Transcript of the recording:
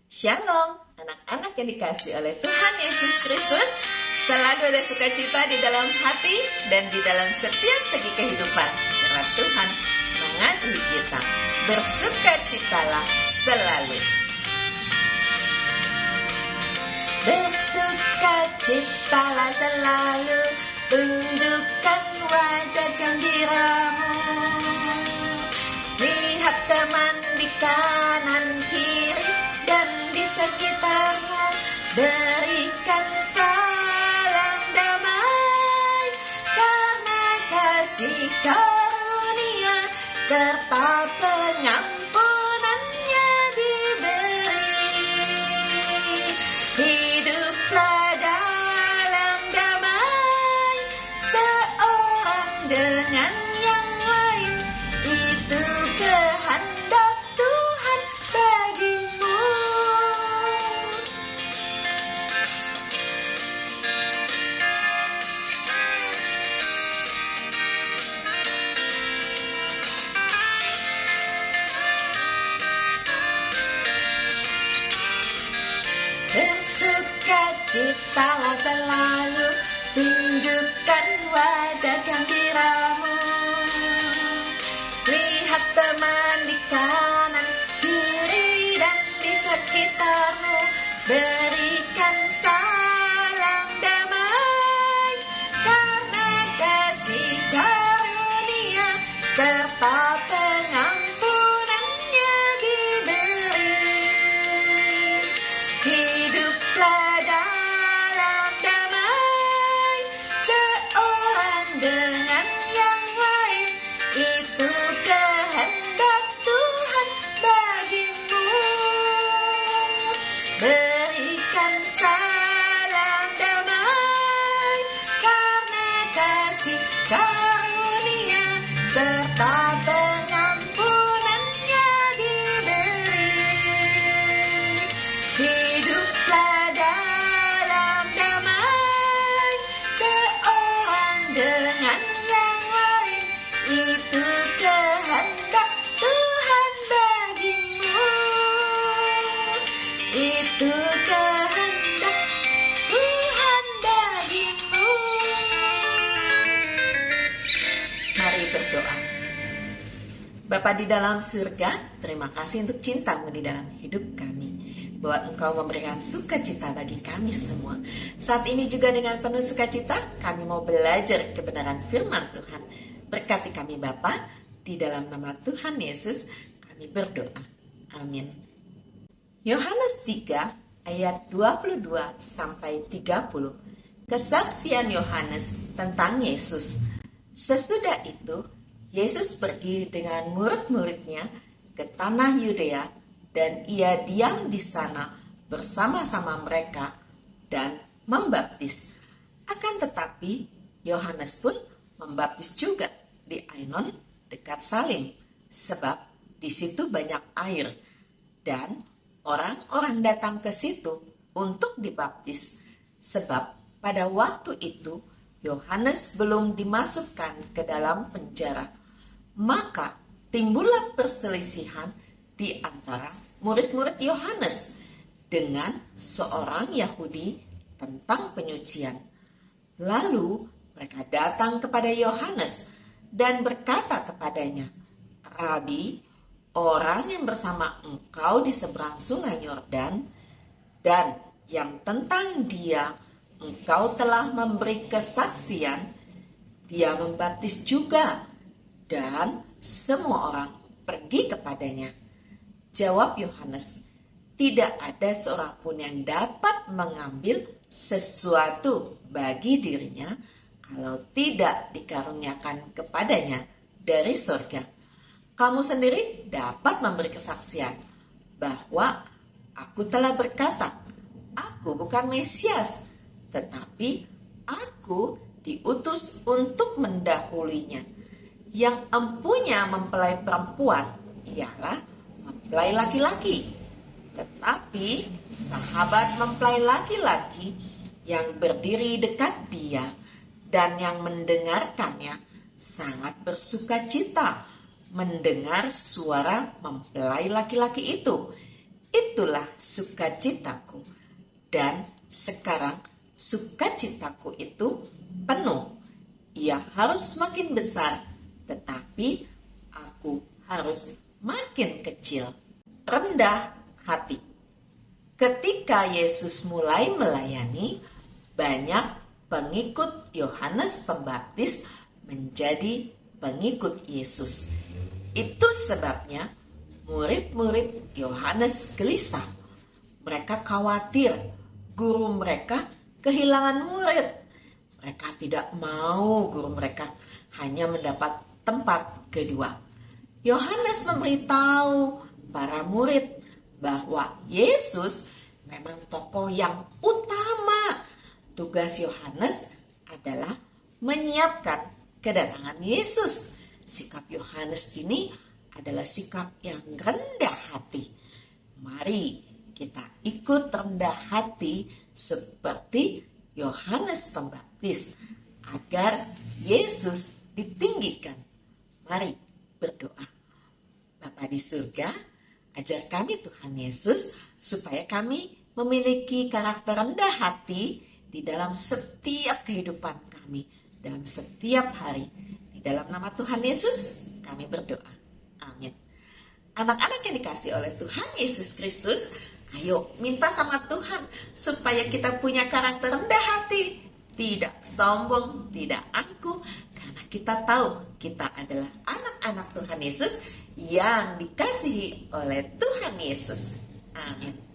Shalom, anak-anak yang dikasihi oleh Tuhan Yesus Kristus. Selalu ada sukacita di dalam hati dan di dalam setiap segi kehidupan. Karena Tuhan mengasihi kita. Bersukacitalah selalu. Bersukacitalah selalu, tunjukkan wajah gembiramu. Lihat teman di kanan kiri dan di sekitarmu, berikan salam damai, karena kasih karunia serta pengampunannya diberi. Hiduplah dalam damai, seorang dengan yang lain, itu kehendak Tuhan bagimu. Bersukacitalah selalu, tunjukkan wajah gembiramu. Lihat teman di kanan, kiri dan di sekitarmu, berikan salam damai, karena kasih karunia serta pengampunannya diberi. Hiduplah dalam damai, seorang dengan yang lain, itu kehendak Tuhan bagimu. Berikan salam damai, karena kasih karunia serta pengampunannya diberi. Hiduplah dalam damai, seorang dengan yang lain, itu kehendak Tuhan bagimu. Itu kehendak Tuhan bagimu. Mari berdoa. Bapa di dalam surga, terima kasih untuk cintamu di dalam hidup kami, bahwa Engkau memberikan sukacita bagi kami semua. Saat ini juga dengan penuh sukacita, kami mau belajar kebenaran firman Tuhan. Berkati kami Bapa, di dalam nama Tuhan Yesus kami berdoa. Amin. Yohanes 3 ayat 22 sampai 30. Kesaksian Yohanes tentang Yesus. Sesudah itu, Yesus pergi dengan murid-muridnya ke tanah Yudea, dan ia diam di sana bersama-sama mereka dan membaptis. Akan tetapi, Yohanes pun membaptis juga di Ainon dekat Salim, sebab di situ banyak air, dan orang-orang datang ke situ untuk dibaptis, sebab pada waktu itu Yohanes belum dimasukkan ke dalam penjara. Maka timbullah perselisihan di antara murid-murid Yohanes dengan seorang Yahudi tentang penyucian. Lalu mereka datang kepada Yohanes dan berkata kepadanya, "Rabi, orang yang bersama engkau di seberang sungai Yordan, dan yang tentang dia engkau telah memberi kesaksian, dia membaptis juga, dan semua orang pergi kepadanya." Jawab Yohanes, "Tidak ada seorang pun yang dapat mengambil sesuatu bagi dirinya kalau tidak dikaruniakan kepadanya dari surga. Kamu sendiri dapat memberi kesaksian bahwa aku telah berkata, aku bukan Mesias, tetapi aku diutus untuk mendahulinya. Yang empunya mempelai perempuan ialah mempelai laki-laki. Tetapi sahabat mempelai laki-laki yang berdiri dekat dia dan yang mendengarkannya sangat bersukacita mendengar suara mempelai laki-laki itu. itulah sukacitaku. Dan sekarang sukacitaku itu penuh. Ia harus makin besar, tetapi aku harus makin kecil. Rendah hati. Ketika Yesus mulai melayani, banyak pengikut Yohanes Pembaptis menjadi pengikut Yesus. Itu sebabnya murid-murid Yohanes gelisah. Mereka khawatir guru mereka kehilangan murid. Mereka tidak mau guru mereka hanya mendapat tempat kedua. Yohanes memberitahu para murid bahwa Yesus memang tokoh yang utama. Tugas Yohanes adalah menyiapkan kedatangan Yesus. Sikap Yohanes ini adalah sikap yang rendah hati. Mari kita ikut rendah hati seperti Yohanes Pembaptis agar Yesus ditinggikan. Mari berdoa. Bapa di surga, ajar kami Tuhan Yesus supaya kami memiliki karakter rendah hati di dalam setiap kehidupan kami, dalam setiap hari. Di dalam nama Tuhan Yesus kami berdoa. Amin. Anak-anak yang dikasihi oleh Tuhan Yesus Kristus, ayo minta sama Tuhan supaya kita punya karakter rendah hati. Tidak sombong, tidak angkuh, karena kita tahu kita adalah anak-anak Tuhan Yesus yang dikasihi oleh Tuhan Yesus. Amin.